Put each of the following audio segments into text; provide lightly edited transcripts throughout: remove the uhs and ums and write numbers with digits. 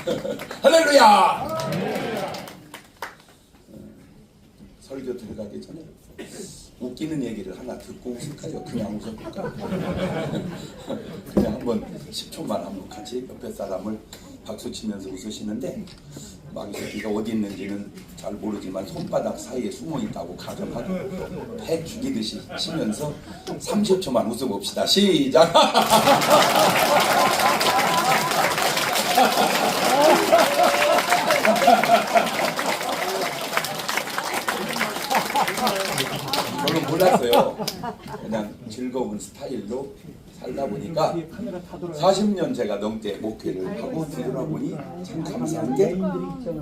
할렐루야. 설교 들어가기 전에 웃기는 얘기를 하나 듣고 웃을까요? 그냥 웃어볼까? 그냥 한번 10초만 한번 같이 옆에 사람을 박수 치면서 웃으시는데 막 이 새끼가 어디 있는지는 잘 모르지만 손바닥 사이에 숨어 있다고 가정하고 배 죽이듯이 치면서 30초만 웃어봅시다. 시작! 저는 몰랐어요. 그냥 즐거운 스타일로 살다 보니까 40년 제가 넘게 목회를 하고 뒤돌아보니 참 감사한 게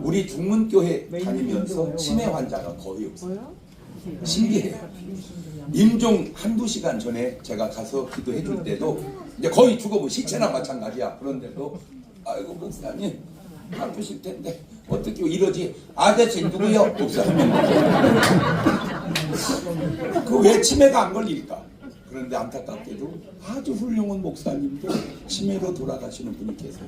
우리 중문교회 다니면서 치매 환자가 거의 없어요. 신기해요. 임종 한두 시간 전에 제가 가서 기도해 줄 때도 이제 거의 죽어본 시체나 마찬가지야. 그런데도 아이고 목사님 아프실 텐데 어떻게 이러지? 아저씨 누구요? 목사님. 그 왜 치매가 안 걸릴까? 그런데 안타깝게도 아주 훌륭한 목사님도 치매로 돌아가시는 분이 계세요.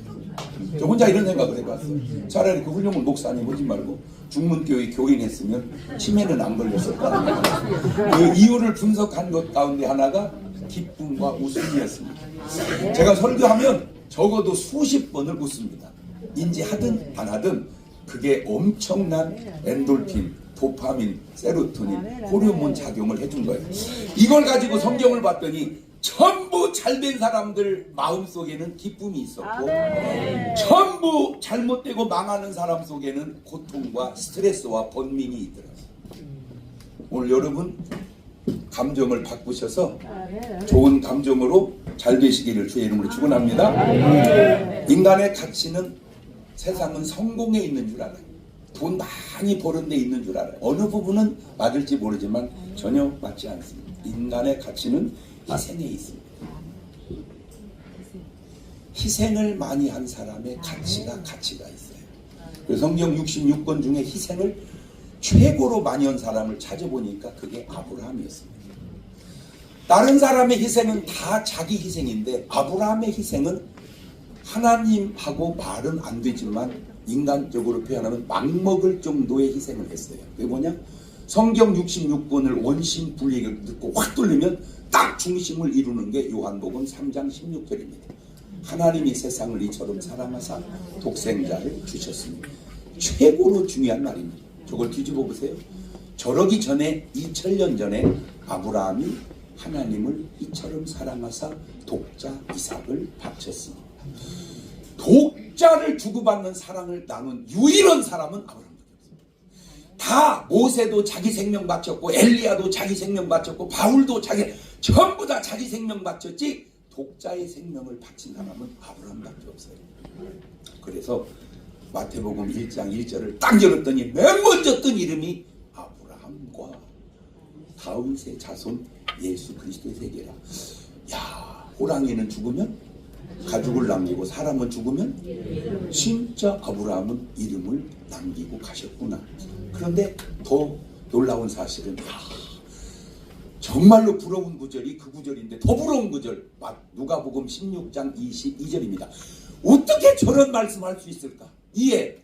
저 혼자 이런 생각을 해봤어요. 차라리 그 훌륭한 목사님 오지 말고 중문교회 교인 했으면 치매는 안 걸렸을 거예요. 그 이유를 분석한 것 가운데 하나가 기쁨과 웃음이었습니다. 제가 설교하면 적어도 수십 번을 웃습니다. 인지하든 안 하든 그게 엄청난 엔돌핀, 도파민, 세로토닌, 호르몬 작용을 해준 거예요. 이걸 가지고 성경을 봤더니 전부 잘된 사람들 마음속에는 기쁨이 있었고 전부 잘못되고 망하는 사람 속에는 고통과 스트레스와 번민이 있더라고요. 오늘 여러분 감정을 바꾸셔서 좋은 감정으로 잘 되시기를 주의 이름으로 축원합니다. 인간의 가치는 세상은 성공에 있는 줄 알아요. 돈 많이 버는 데 있는 줄 알아요. 어느 부분은 맞을지 모르지만 전혀 맞지 않습니다. 인간의 가치는 희생에 있습니다. 희생을 많이 한 사람의 가치가 있어요. 그래서 성경 66권 중에 희생을 최고로 많이 한 사람을 찾아보니까 그게 아브라함이었습니다. 다른 사람의 희생은 다 자기 희생인데 아브라함의 희생은 하나님하고 말은 안 되지만 인간적으로 표현하면 맘먹을 정도의 희생을 했어요. 그게 뭐냐? 성경 66권을 원심 분리를 듣고 확 돌리면 딱 중심을 이루는 게 요한복음 3장 16절입니다. 하나님이 세상을 이처럼 사랑하사 독생자를 주셨습니다. 최고로 중요한 말입니다. 저걸 뒤집어 보세요. 저러기 전에 2000년 전에 아브라함이 하나님을 이처럼 사랑하사 독자 이삭을 바쳤습니다. 독자를 주고받는 사랑을 나눈 유일한 사람은 아브라함밖에 없습니다. 다 모세도 자기 생명 바쳤고 엘리야도 자기 생명 바쳤고 바울도 전부 다 자기 생명 바쳤지 독자의 생명을 바친 사람은 아브라함밖에 없어요. 그래서 마태복음 1장 1절을 딱 열었더니 맨 먼저 뜬 이름이 아브라함과 다윗의 자손 예수 그리스도의 세계라. 야, 호랑이는 죽으면 가죽을 남기고 사람은 죽으면 진짜 아브라함은 이름을 남기고 가셨구나. 그런데 더 놀라운 사실은 정말로 부러운 구절이 그 구절인데 더 부러운 구절 누가복음 16장 22절입니다. 어떻게 저런 말씀할 수 있을까? 이에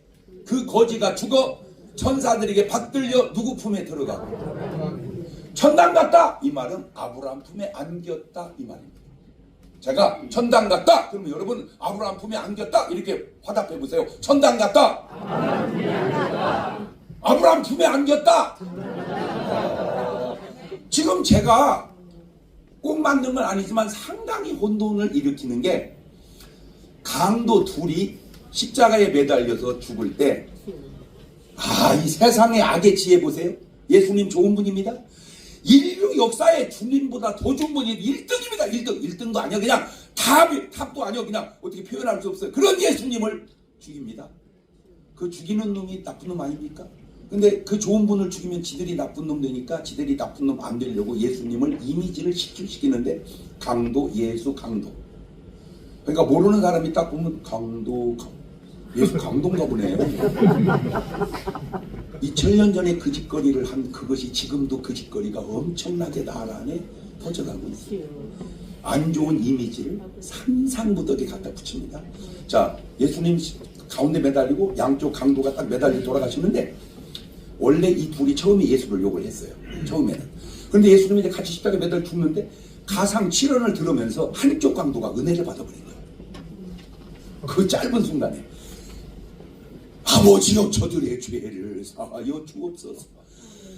그 거지가 죽어 천사들에게 받들려 누구 품에 들어가고 천당 갔다 이 말은 아브라함 품에 안겼다 이 말입니다. 제가 천당 갔다 그러면 여러분 아브라함 품에 안겼다 이렇게 화답해 보세요. 천당 갔다 아브라함 품에 안겼다. 지금 제가 꼭 맞는 건 아니지만 상당히 혼돈을 일으키는 게 강도 둘이 십자가에 매달려서 죽을 때 이 세상의 악의 지혜 보세요. 예수님 좋은 분입니다. 인류 역사에 주님보다 더 좋은 분이 1등입니다. 1등도 아니야. 그냥 탑도 아니야. 그냥 어떻게 표현할 수 없어요. 그런 예수님을 죽입니다. 그 죽이는 놈이 나쁜 놈 아닙니까? 근데 그 좋은 분을 죽이면 지들이 나쁜 놈 되니까 지들이 나쁜 놈 안 되려고 예수님을 이미지를 시키는데 강도 예수 강도. 그러니까 모르는 사람이 딱 보면 강도 예수 강도인가 보네요. 2000년 전에 그 짓거리를 한 그것이 지금도 그 짓거리가 엄청나게 나라 안에 퍼져가고 있어요. 안 좋은 이미지를 상상무더기 갖다 붙입니다. 자, 예수님 가운데 매달리고 양쪽 강도가 딱 매달리고 돌아가시는데 원래 이 둘이 처음에 예수를 욕을 했어요. 처음에는. 그런데 예수님이 이제 같이 십자가에 매달려 죽는데 가상 7원을 들으면서 한쪽 강도가 은혜를 받아버린 거예요. 그 짧은 순간에 아버지여 저들의 죄를 사하여 주옵소서.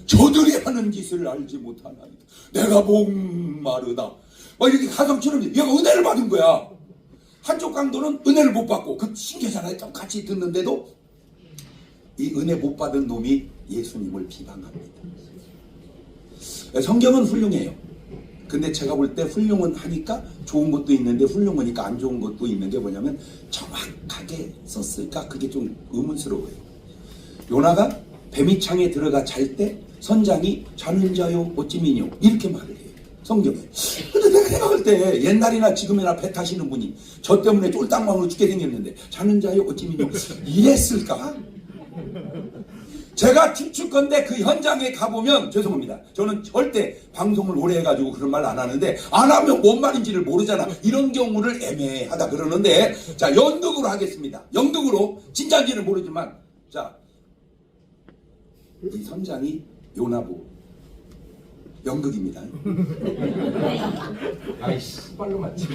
저들이 하는 짓을 알지 못하나이다. 내가 목마르다. 막 이렇게 가상처럼 얘가 은혜를 받은 거야. 한쪽 강도는 은혜를 못 받고 그 신기하잖아요. 똑같이 듣는데도 이 은혜 못 받은 놈이 예수님을 비방합니다. 성경은 훌륭해요. 근데 제가 볼 때 훌륭은 하니까 좋은 것도 있는데 훌륭하니까 안 좋은 것도 있는 게 뭐냐면 정확하게 썼을까? 그게 좀 의문스러워요. 요나가 뱀이 창에 들어가 잘 때 선장이 자는 자요 어찌미뇨 이렇게 말을 해요. 성경에. 근데 내가 생각할 때 옛날이나 지금이나 배 타시는 분이 저 때문에 쫄딱망으로 죽게 생겼는데 자는 자요 어찌미뇨 이랬을까? 제가 추측건데 그 현장에 가보면 죄송합니다. 저는 절대 방송을 오래 해가지고 그런 말 안 하는데 안 하면 뭔 말인지를 모르잖아. 이런 경우를 애매하다 그러는데 자 연극으로 하겠습니다. 연극으로 진짜인지는 모르지만 자 이 선장이 요나보 연극입니다. 아이씨 빨로 맞지.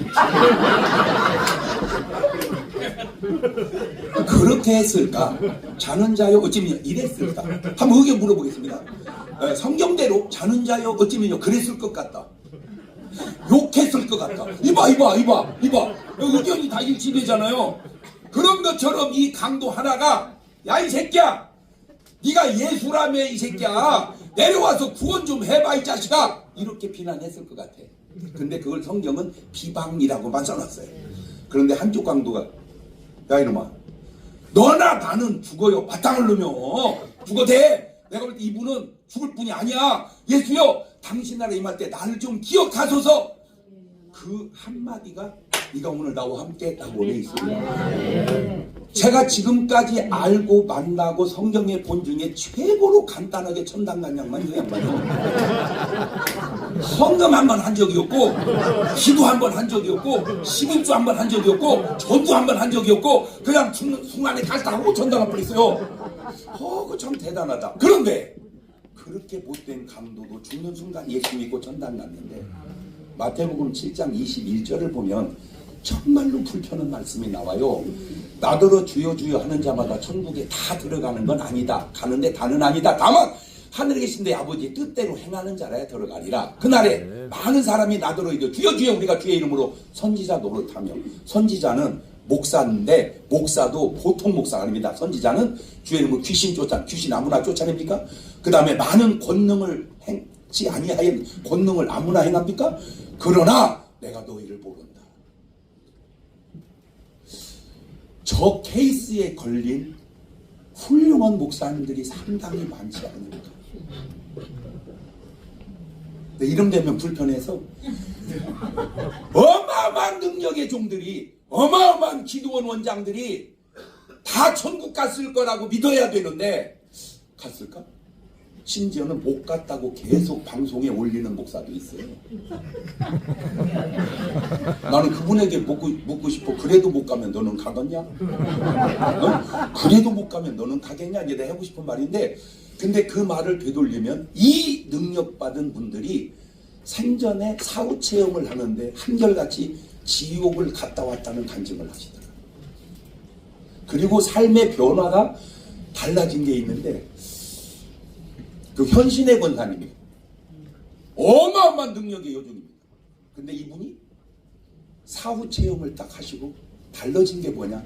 그렇게 했을까? 자는 자여 어찌미뇨 이랬을까? 한번 의견 물어보겠습니다. 성경대로 자는 자여 어찌미뇨 그랬을 것 같다. 욕했을 것 같다. 이봐. 의견이 다 일치되잖아요. 그런 것처럼 이 강도 하나가 야 이 새끼야 네가 예수라며 이 새끼야 내려와서 구원 좀 해봐 이 자식아 이렇게 비난했을 것 같아. 근데 그걸 성경은 비방이라고만 써놨어요. 그런데 한쪽 강도가 야 이놈아 너나 나는 죽어요. 바탕을 놓으면 죽어대. 내가 볼 때 이분은 죽을 뿐이 아니야. 예수여 당신 나라 임할 때 나를 좀 기억하소서. 그 한마디가 네가 오늘 나와 함께 낙원에 있습니다. 제가 지금까지 알고 만나고 성경에 본 중에 최고로 간단하게 천당 간 양만 이 양반이에요. 헌금 한 번 한 적이 없고 기도 한 번 한 적이 없고 11조 한 번 한 적이 없고 전도 한 번 한 적이 없고 그냥 죽는 순간에 갈다하고 천당 한 번 있어요. 그거 참 대단하다. 그런데 그렇게 못된 강도도 죽는 순간 예수 믿고 천당 갔는데 마태복음 7장 21절을 보면 정말로 불편한 말씀이 나와요. 나더러 주여 주여 하는 자마다 천국에 다 들어가는 건 아니다. 가는데 다는 아니다. 다만 하늘에 계신 내 아버지 뜻대로 행하는 자라야 들어가리라. 그날에 많은 사람이 나더러 이르되 주여 주여 우리가 주의 이름으로 선지자 노릇하며 선지자는 목사인데 목사도 보통 목사가 아닙니다. 선지자는 주의 이름으로 귀신 아무나 쫓아냅니까? 그 다음에 많은 권능을 행치 아니하여 권능을 아무나 행합니까? 그러나 내가 너희를 모른다. 저 케이스에 걸린 훌륭한 목사님들이 상당히 많지 않을까. 이름 되면 불편해서 어마어마한 능력의 종들이 어마어마한 기도원 원장들이 다 천국 갔을 거라고 믿어야 되는데 갔을까? 심지어는 못 갔다고 계속 방송에 올리는 목사도 있어요. 나는 그분에게 묻고 싶어. 그래도 못 가면 너는 가겠냐? 그래도 못 가면 너는 가겠냐? 이게 내가 하고 싶은 말인데 근데 그 말을 되돌리면 이 능력받은 분들이 생전에 사후 체험을 하는데 한결같이 지옥을 갔다 왔다는 간증을 하시더라고요. 그리고 삶의 변화가 달라진 게 있는데 그 현신의 권사님이 어마어마한 능력의 여종입니다. 근데 이분이 사후 체험을 딱 하시고 달라진 게 뭐냐?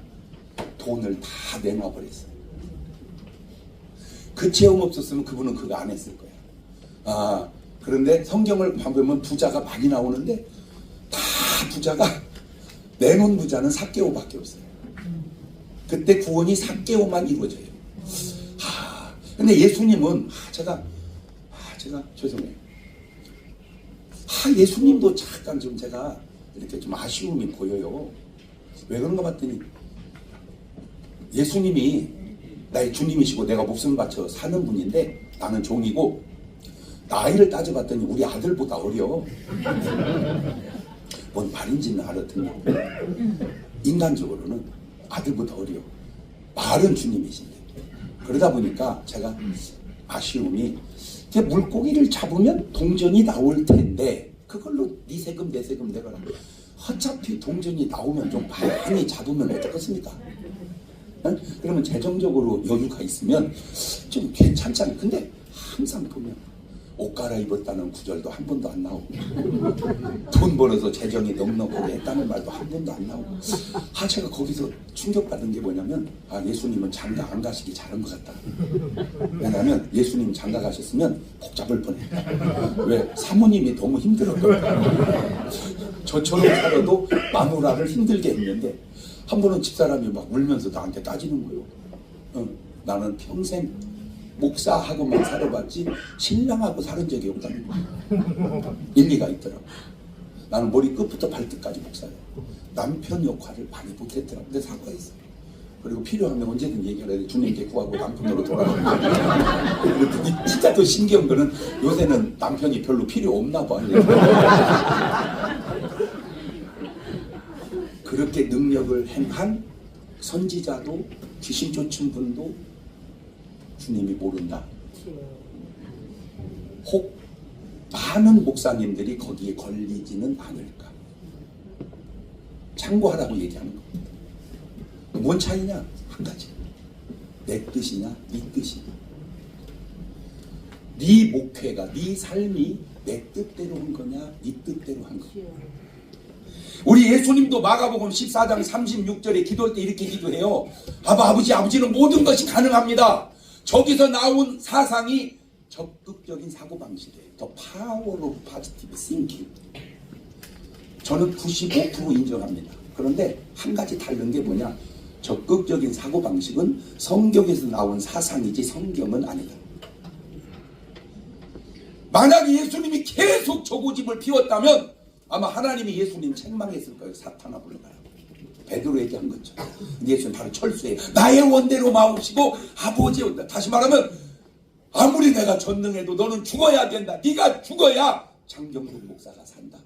돈을 다 내놔버렸어요. 그 체험 없었으면 그분은 그거 안 했을 거예요. 그런데 성경을 보면 부자가 많이 나오는데 다 부자가 내놓은 부자는 삭개오밖에 없어요. 그때 구원이 삭개오만 이루어져요. 근데 예수님은 제가 죄송해요. 예수님도 잠깐 좀 제가 이렇게 좀 아쉬움이 보여요. 왜 그런가 봤더니 예수님이 나의 주님이시고 내가 목숨 바쳐 사는 분인데 나는 종이고 나이를 따져봤더니 우리 아들보다 어려. 뭔 말인지는 알았더니 인간적으로는 아들보다 어려. 말은 주님이신데. 그러다 보니까 제가 아쉬움이, 이제 물고기를 잡으면 동전이 나올 텐데 그걸로 네 세금 내 세금 내거라. 어차피 동전이 나오면 좀 많이 잡으면 어떻겠습니까? 응? 그러면 재정적으로 여유가 있으면 좀 괜찮잖아요. 근데 항상 보면 옷 갈아입었다는 구절도 한 번도 안 나오고, 돈 벌어서 재정이 넉넉하게 했다는 말도 한 번도 안 나오고. 제가 거기서 충격받은 게 뭐냐면, 예수님은 장가 안 가시기 잘한 것 같다. 왜냐하면 예수님 장가 가셨으면 복잡할 뻔했다. 왜? 사모님이 너무 힘들었거든요. 저처럼 살아도 마누라를 힘들게 했는데, 한 번은 집사람이 막 울면서 나한테 따지는 거예요. 나는 평생 목사하고만 살아봤지 신랑하고 살은 적이 없다는 거예요. 일리가 있더라고. 나는 머리 끝부터 발끝까지 목사예요. 남편 역할을 많이 못했더라고. 근데 사과했어. 그리고 필요하면 언제든 얘기를 해. 주님께 구하고 남편으로 돌아가는. 그랬더니 진짜 더 신기한 거는 요새는 남편이 별로 필요 없나 봐. 그렇게 능력을 행한 선지자도 귀신 쫓은 분도 주님이 모른다. 혹 많은 목사님들이 거기에 걸리지는 않을까. 참고하라고 얘기하는 겁니다. 뭔 차이냐? 한 가지. 내 뜻이냐 네 뜻이냐. 네 목회가, 네 삶이 내 뜻대로 한 거냐 네 뜻대로 한 거냐. 우리 예수님도 마가복음 14장 36절에 기도할 때 이렇게 기도해요. 아버지는 모든 것이 가능합니다. 저기서 나온 사상이 적극적인 사고방식이에요. The power of positive thinking. 저는 95% 인정합니다. 그런데 한 가지 다른 게 뭐냐? 적극적인 사고방식은 성경에서 나온 사상이지 성경은 아니다. 만약에 예수님이 계속 저 고집을 피웠다면 아마 하나님이 예수님 책망했을 거예요. 사탄아 불러가라. 베드로 얘기한 거죠. 예수님 바로 철수해요. 나의 원대로 마옵시고 아버지의 원대로. 다시 말하면 아무리 내가 전능해도 너는 죽어야 된다. 네가 죽어야 장경국 목사가 산다.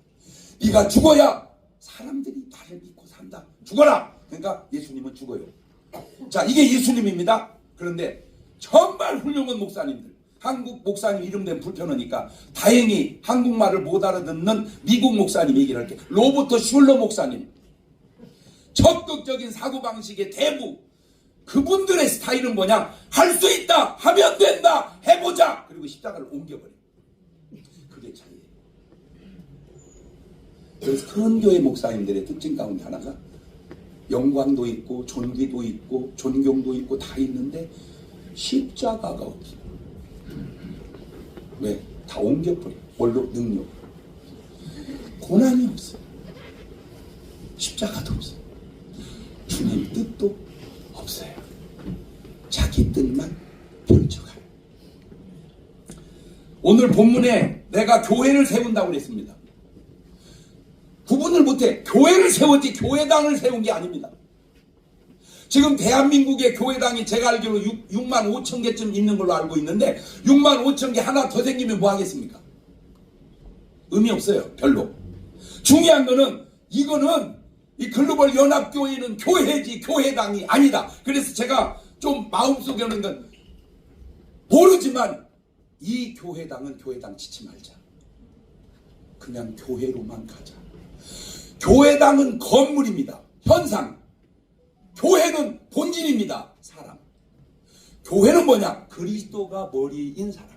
네가 죽어야 사람들이 나를 믿고 산다. 죽어라. 그러니까 예수님은 죽어요. 자, 이게 예수님입니다. 그런데 정말 훌륭한 목사님들, 한국 목사님 이름된 불편하니까 다행히 한국말을 못 알아듣는 미국 목사님 얘기를 할게요. 로버트 슐러 목사님. 적극적인 사고방식의 대부. 그분들의 스타일은 뭐냐? 할 수 있다! 하면 된다! 해보자! 그리고 십자가를 옮겨버려. 그게 차이예요. 그래서 큰 교회 목사님들의 특징 가운데 하나가 영광도 있고 존귀도 있고 존경도 있고 다 있는데 십자가가 없어. 왜? 다 옮겨버려. 뭘로? 능력. 고난이 없어. 십자가도 없어. 주님 뜻도 없어요. 자기 뜻만 펼쳐가요. 오늘 본문에 내가 교회를 세운다고 그랬습니다. 구분을 못해. 교회를 세웠지 교회당을 세운 게 아닙니다. 지금 대한민국의 교회당이 제가 알기로 6만 5천 개쯤 있는 걸로 알고 있는데 6만 5천 개 하나 더 생기면 뭐 하겠습니까? 의미 없어요. 별로. 중요한 거는 이거는 이 글로벌 연합교회는 교회지 교회당이 아니다. 그래서 제가 좀 마음속에 오는 건 모르지만 이 교회당은 교회당 치지 말자. 그냥 교회로만 가자. 교회당은 건물입니다. 현상. 교회는 본질입니다. 사람. 교회는 뭐냐? 그리스도가 머리인 사람.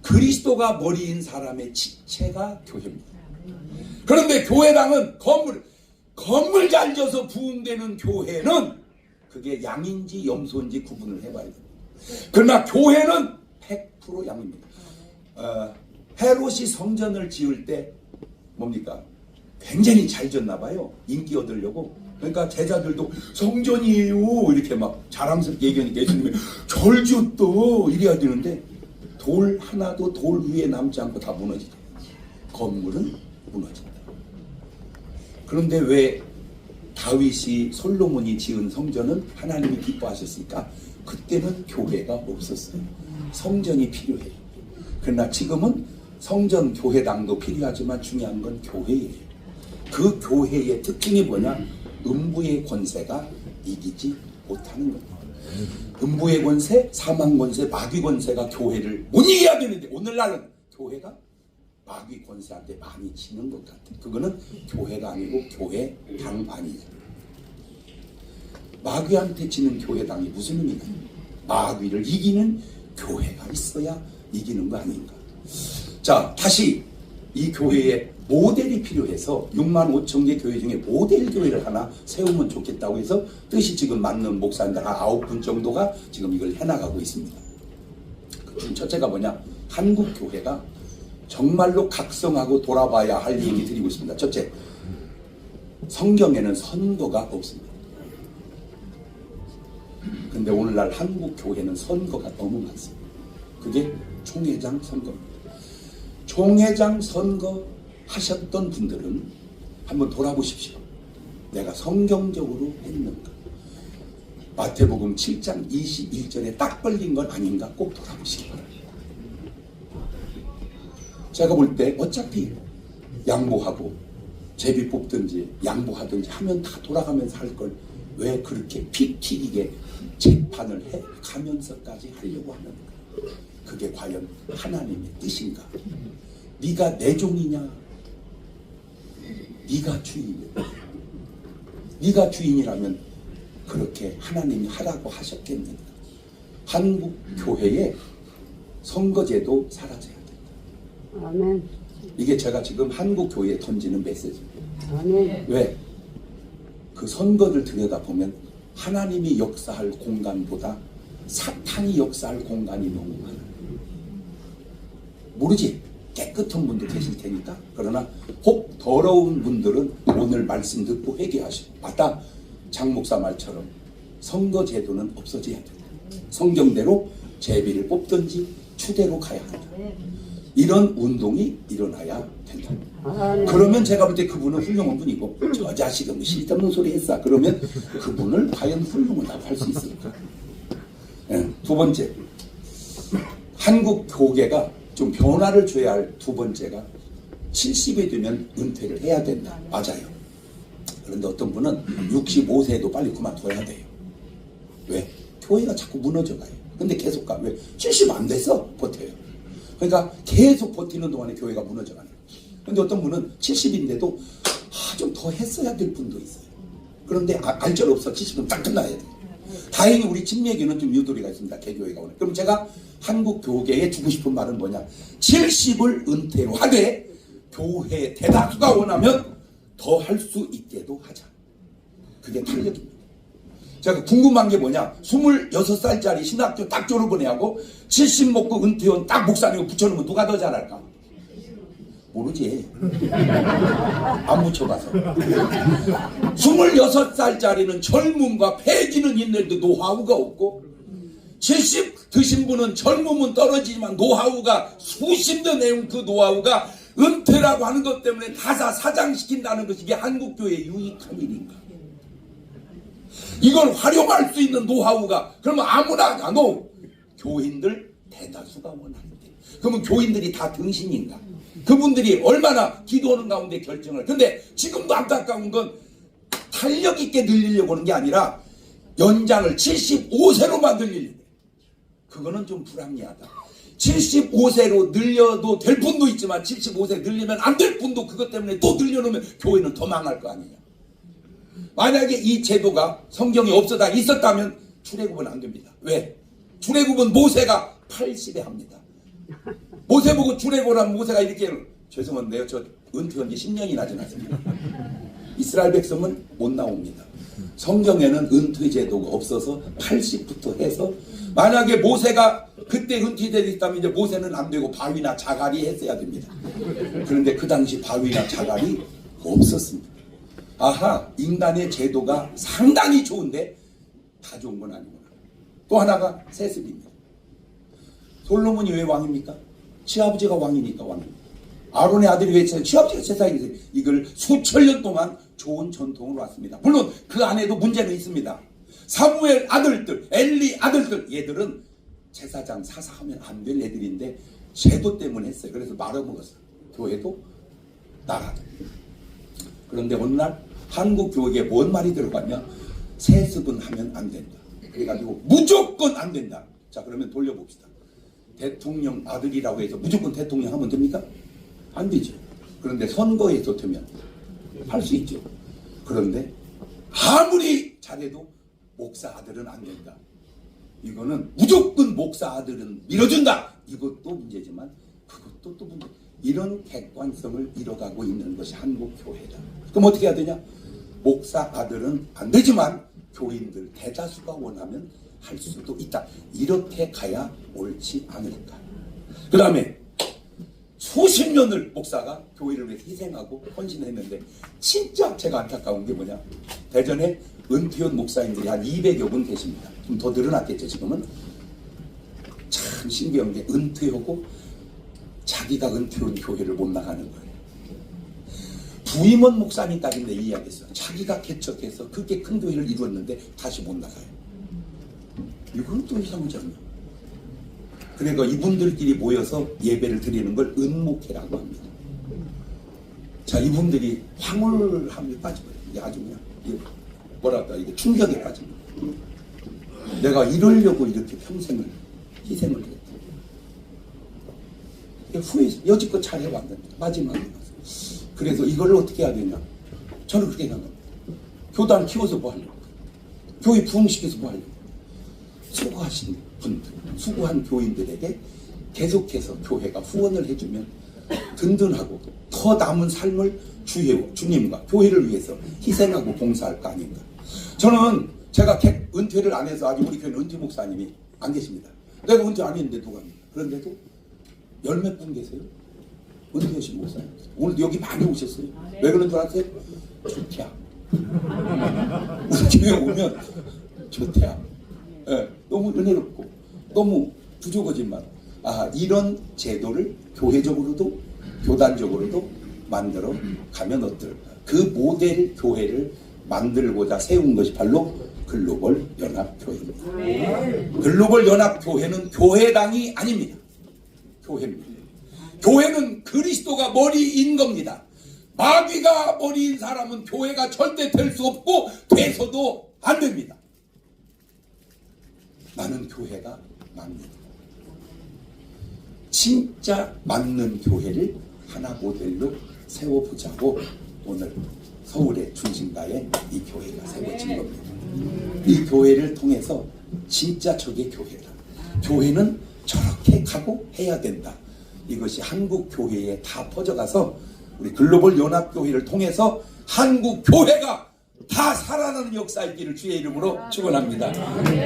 그리스도가 머리인 사람의 지체가 교회입니다. 그런데 교회당은 건물 잘 져서 부흥되는 교회는 그게 양인지 염소인지 구분을 해봐야 됩니다. 그러나 교회는 100% 양입니다. 헤롯이 성전을 지을 때 뭡니까? 굉장히 잘 졌나 봐요. 인기 얻으려고. 그러니까 제자들도 성전이에요 이렇게 막 자랑스럽게 얘기하니까 예수님이 절 지었다 이래야 되는데 돌 하나도 돌 위에 남지 않고 다 무너지다. 건물은 무너진다. 그런데 왜 다윗이 솔로몬이 지은 성전은 하나님이 기뻐하셨을까? 그때는 교회가 없었어요. 성전이 필요해요. 그러나 지금은 성전 교회당도 필요하지만 중요한 건 교회예요. 그 교회의 특징이 뭐냐? 음부의 권세가 이기지 못하는 겁니다. 음부의 권세, 사망 권세, 마귀 권세가 교회를 못 이겨야 되는데 오늘날은 교회가 마귀 권세한테 많이 지는 것 같아. 그거는 교회가 아니고 교회 당반이에요. 마귀한테 지는 교회당이 무슨 의미가 있냐? 마귀를 이기는 교회가 있어야 이기는 거 아닌가? 자, 다시 이 교회에 모델이 필요해서 6만 5천 개 교회 중에 모델 교회를 하나 세우면 좋겠다고 해서 뜻이 지금 맞는 목사님들 한 9분 정도가 지금 이걸 해나가고 있습니다. 그 첫째가 뭐냐? 한국 교회가 정말로 각성하고 돌아봐야 할 얘기 드리고 있습니다. 첫째, 성경에는 선거가 없습니다. 근데 오늘날 한국 교회는 선거가 너무 많습니다. 그게 총회장 선거입니다. 총회장 선거 하셨던 분들은 한번 돌아보십시오. 내가 성경적으로 했는가? 마태복음 7장 21절에 딱 걸린 건 아닌가 꼭 돌아보시기 바랍니다. 제가 볼 때 어차피 양보하고 제비 뽑든지 양보하든지 하면 다 돌아가면서 할 걸 왜 그렇게 피 튀기게 재판을 해 가면서까지 하려고 하는가? 그게 과연 하나님의 뜻인가? 네가 내 종이냐? 네가 주인이냐? 네가 주인이라면 그렇게 하나님이 하라고 하셨겠는가? 한국 교회의 선거제도 사라져야 된다. 아멘. 이게 제가 지금 한국 교회에 던지는 메시지입니다. 아멘. 왜? 그 선거를 들여다보면 하나님이 역사할 공간보다 사탄이 역사할 공간이 너무 많아요. 모르지? 깨끗한 분도 계실 테니까. 그러나 혹 더러운 분들은 오늘 말씀 듣고 회개하시고, 맞다, 장 목사 말처럼 선거 제도는 없어져야 된다. 성경대로 제비를 뽑든지 추대로 가야 한다. 이런 운동이 일어나야 된다. 그러면 제가 볼 때 그분은 훌륭한 분이고, 저 자식은 쓸데없는 소리 했어. 그러면 그분을 과연 훌륭하다고 할 수 있을까? 네, 두 번째, 한국 교계가 좀 변화를 줘야 할 두 번째가 70이 되면 은퇴를 해야 된다. 맞아요. 그런데 어떤 분은 65세에도 빨리 그만둬야 돼요. 왜? 교회가 자꾸 무너져 가요. 근데 계속 가. 왜? 70 안 돼서 버텨요. 그러니까 계속 버티는 동안에 교회가 무너져 가는 거예요. 근데 어떤 분은 70인데도 좀 더 했어야 될 분도 있어요. 그런데 알절 없어. 70은 딱 끝나야 돼요. 다행히 우리 진맥에는 좀 유도리가 있습니다. 개교회가 오늘. 그럼 제가 한국 교계에 주고 싶은 말은 뭐냐? 70을 은퇴로 하되 교회 대다수가 원하면 더 할 수 있게도 하자. 그게 탄력입니다. 제가 궁금한 게 뭐냐? 26살짜리 신학교 딱 졸업을 해하고 70 먹고 은퇴원 딱 목사님 붙여놓으면 누가 더 잘할까? 모르지. 안 붙여봐서. 26살짜리는 젊음과 패기는 있는데 노하우가 없고, 70 드신 분은 젊음은 떨어지지만 노하우가 수십 년 내온 그 노하우가 은퇴라고 하는 것 때문에 다사 사장시킨다는 것이 이게 한국교회의 유익한 일인가? 이걸 활용할 수 있는 노하우가 그러면 아무나 나도 교인들 대다수가 원하는데, 그러면 교인들이 다 등신인가? 그분들이 얼마나 기도하는 가운데 결정을. 근데 지금도 안타까운 건 탄력 있게 늘리려고 하는 게 아니라 연장을 75세로만 늘리려고. 그거는 좀 불합리하다. 75세로 늘려도 될 분도 있지만 75세 늘리면 안 될 분도 그것 때문에 또 늘려놓으면 교회는 더 망할 거 아니냐. 만약에 이 제도가 성경에 없어다 있었다면 출애굽은 안 됩니다. 왜? 출애굽은 모세가 80에 합니다. 모세 보고 출애굽하면 모세가 이렇게, 죄송한데요, 저 은퇴한 지 10년이나 지났습니다. 이스라엘 백성은 못 나옵니다. 성경에는 은퇴 제도가 없어서 80부터 해서, 만약에 모세가 그때 은퇴되어 있다면 이제 모세는 안 되고 바위나 자갈이 했어야 됩니다. 그런데 그 당시 바위나 자갈이 없었습니다. 아하, 인간의 제도가 상당히 좋은데 다 좋은 건 아니구나. 또 하나가 세습입니다. 솔로몬이 왜 왕입니까? 시아버지가 왕이니까 왕입니다. 아론의 아들이 왜 시아버지가 제사장이 이걸 수천 년 동안 좋은 전통으로 왔습니다. 물론 그 안에도 문제는 있습니다. 사무엘 아들들, 엘리 아들들, 얘들은 제사장 사사하면 안 될 애들인데 제도 때문에 했어요. 그래서 말아먹었어요. 교회도 나라도. 그런데 어느 날 한국 교회에 뭔 말이 들어갔냐? 세습은 하면 안 된다. 그래가지고 무조건 안 된다. 자, 그러면 돌려봅시다. 대통령 아들이라고 해서 무조건 대통령 하면 됩니까? 안 되죠. 그런데 선거에서 되면 할 수 있죠. 그런데 아무리 잘해도 목사 아들은 안 된다. 이거는 무조건 목사 아들은 밀어준다. 이것도 문제지만 그것도 또 문제. 이런 객관성을 잃어가고 있는 것이 한국 교회다. 그럼 어떻게 해야 되냐? 목사 아들은 안 되지만 교인들 대다수가 원하면 할 수도 있다. 이렇게 가야 옳지 않을까. 그 다음에 수십 년을 목사가 교회를 위해서 희생하고 헌신했는데 진짜 제가 안타까운 게 뭐냐? 대전에 은퇴한 목사님들이 한 200여 분 계십니다. 좀 더 늘어났겠죠. 지금은. 참 신기한 게 은퇴하고 자기가 은퇴한 교회를 못 나가는 거예요. 부임원 목사님까지인데 이야기했어요. 자기가 개척해서 그렇게 큰 교회를 이루었는데 다시 못 나가요. 이건 또 이상하지 않나? 그러니까 이분들끼리 모여서 예배를 드리는 걸 은목회라고 합니다. 자, 이분들이 황홀함에 빠져버려요. 이게 아주 그냥 뭐랄까 이게 충격에 빠집니다. 내가 이러려고 이렇게 평생을 희생을 했다. 후에 여지껏 잘 해왔는데 마지막에 가서. 그래서 이걸 어떻게 해야 되냐? 저는 그렇게 생각합니다. 교단 키워서 뭐 하려고? 교회 부흥시켜서 뭐 하려고? 수고하신 분들, 수고한 교인들에게 계속해서 교회가 후원을 해주면 든든하고 더 남은 삶을 주님과 교회를 위해서 희생하고 봉사할 거 아닌가. 저는 제가 은퇴를 안 해서 아직 우리 교회는 은퇴 목사님이 안 계십니다. 내가 은퇴 안 했는데 누가 합니까? 그런데도 열 몇 분 계세요. 은퇴하신 목사님. 오늘도 여기 많이 오셨어요. 왜 그런 줄 아세요? 좋대야. 우리 교회 오면 좋대야. 네, 너무 은혜롭고 너무 부족하지만 이런 제도를 교회적으로도 교단적으로도 만들어 가면 어떨까. 그 모델 교회를 만들고자 세운 것이 바로 글로벌 연합교회입니다. 글로벌 연합교회는 교회당이 아닙니다. 교회입니다. 교회는 그리스도가 머리인 겁니다. 마귀가 머리인 사람은 교회가 절대 될 수 없고 돼서도 안 됩니다. 나는 교회가 납니다. 진짜 맞는 교회를 하나 모델로 세워보자고 오늘 서울의 중심가에 이 교회가 세워진 겁니다. 이 교회를 통해서 진짜 저게 교회다. 교회는 저렇게 가고 해야 된다. 이것이 한국 교회에 다 퍼져가서 우리 글로벌 연합교회를 통해서 한국 교회가 다 살아나는 역사이기를 주의 이름으로 축원합니다.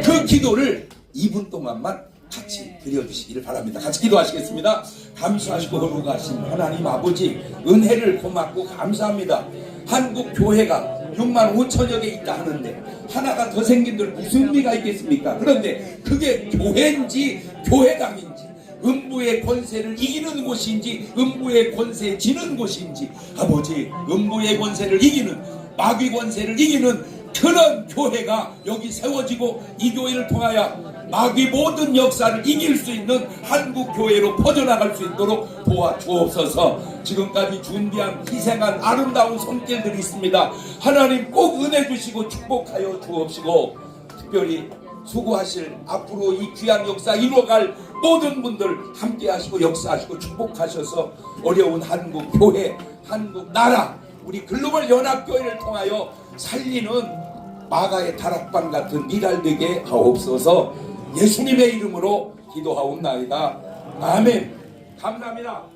그 기도를 2분 동안만 같이 드려주시기를 바랍니다. 같이 기도하시겠습니다. 감사하시고 거룩하신 하나님 아버지, 은혜를 고맙고 감사합니다. 한국 교회가 6만 5천여 개 있다 하는데 하나가 더 생긴들 무슨 의미가 있겠습니까? 그런데 그게 교회인지 교회당인지, 음부의 권세를 이기는 곳인지 음부의 권세에 지는 곳인지, 아버지, 음부의 권세를 이기는, 마귀 권세를 이기는 그런 교회가 여기 세워지고 이 교회를 통하여 마귀 모든 역사를 이길 수 있는 한국 교회로 퍼져나갈 수 있도록 도와주옵소서. 지금까지 준비한 희생한 아름다운 손길들이 있습니다. 하나님 꼭 은혜 주시고 축복하여 주옵시고, 특별히 수고하실 앞으로 이 귀한 역사 이루어갈 모든 분들 함께 하시고 역사하시고 축복하셔서 어려운 한국 교회, 한국 나라, 우리 글로벌 연합교회를 통하여 살리는 마가의 다락방 같은 일할 되게 하옵소서. 예수님의 이름으로 기도하옵나이다. 아멘. 감사합니다.